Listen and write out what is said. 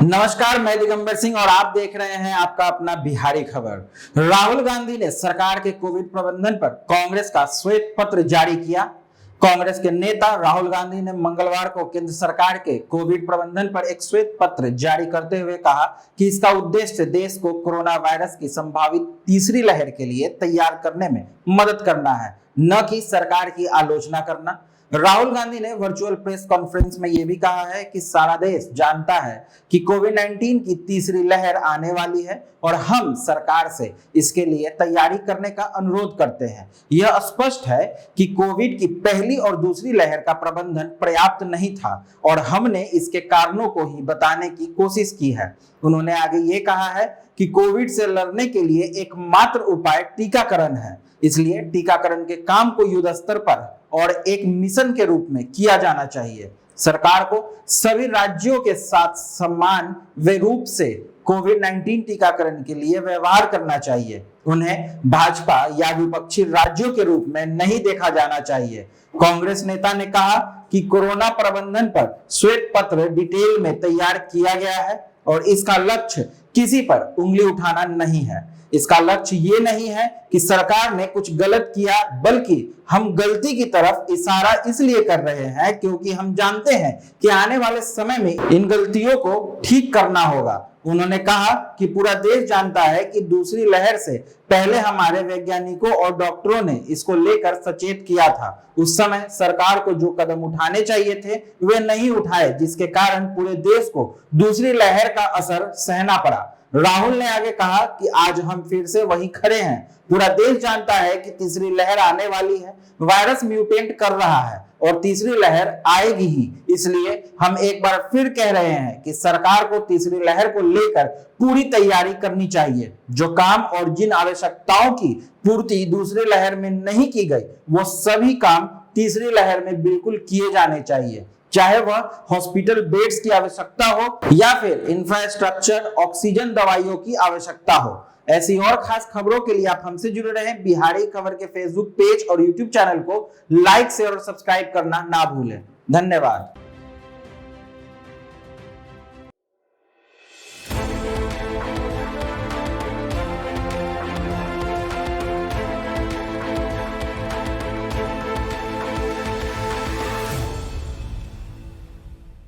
नमस्कार, मैं दिगंबर सिंह और आप देख रहे हैं आपका अपना बिहारी खबर। राहुल गांधी ने सरकार के कोविड प्रबंधन पर कांग्रेस का श्वेत पत्र जारी किया। कांग्रेस के नेता राहुल गांधी ने मंगलवार को केंद्र सरकार के कोविड प्रबंधन पर एक श्वेत पत्र जारी करते हुए कहा कि इसका उद्देश्य देश को कोरोना वायरस की संभावित तीसरी लहर के लिए तैयार करने में मदद करना है, न कि सरकार की आलोचना करना। राहुल गांधी ने वर्चुअल प्रेस कॉन्फ्रेंस में यह भी कहा है कि सारा देश जानता है कि कोविड-19 की तीसरी लहर आने वाली है और हम सरकार से इसके लिए तैयारी करने का अनुरोध करते हैं। यह स्पष्ट है कि कोविड की पहली और दूसरी लहर का प्रबंधन पर्याप्त नहीं था और हमने इसके कारणों को ही बताने की कोशिश की है। उन्होंने आगे ये कहा है कि कोविड से लड़ने के लिए एकमात्र उपाय टीकाकरण है, इसलिए टीकाकरण के काम को युद्ध स्तर पर और एक मिशन के रूप में किया जाना चाहिए। सरकार को सभी राज्यों के साथ समान रूप से कोविड-19 टीकाकरण के लिए व्यवहार करना चाहिए। उन्हें भाजपा या विपक्षी राज्यों के रूप में नहीं देखा जाना चाहिए। कांग्रेस नेता ने कहा कि कोरोना प्रबंधन पर श्वेत पत्र डिटेल में तैयार किया गया है और इसका लक्ष्य किसी पर उंगली उठाना नहीं है। इसका लक्ष्य ये नहीं है कि सरकार ने कुछ गलत किया, बल्कि हम गलती की तरफ इशारा इसलिए कर रहे हैं क्योंकि हम जानते हैं कि आने वाले समय में इन गलतियों को ठीक करना होगा। उन्होंने कहा कि पूरा देश जानता है कि दूसरी लहर से पहले हमारे वैज्ञानिकों और डॉक्टरों ने इसको लेकर सचेत किया था। उस समय सरकार को जो कदम उठाने चाहिए थे वे नहीं उठाए, जिसके कारण पूरे देश को दूसरी लहर का असर सहना पड़ा। राहुल ने आगे कहा कि आज हम फिर से वहीं खड़े हैं। पूरा देश जानता है कि तीसरी लहर आने वाली है। वायरस म्यूटेंट कर रहा है और तीसरी लहर आएगी ही। इसलिए हम एक बार फिर कह रहे हैं कि सरकार को तीसरी लहर को लेकर पूरी तैयारी करनी चाहिए। जो काम और जिन आवश्यकताओं की पूर्ति दूसरी लहर में नहीं की गई, वो सभी काम तीसरी लहर में बिल्कुल किए जाने चाहिए, चाहे वह हॉस्पिटल बेड्स की आवश्यकता हो या फिर इंफ्रास्ट्रक्चर, ऑक्सीजन, दवाइयों की आवश्यकता हो। ऐसी और खास खबरों के लिए आप हमसे जुड़े रहें। बिहारी खबर के फेसबुक पेज और यूट्यूब चैनल को लाइक, शेयर और सब्सक्राइब करना ना भूलें। धन्यवाद।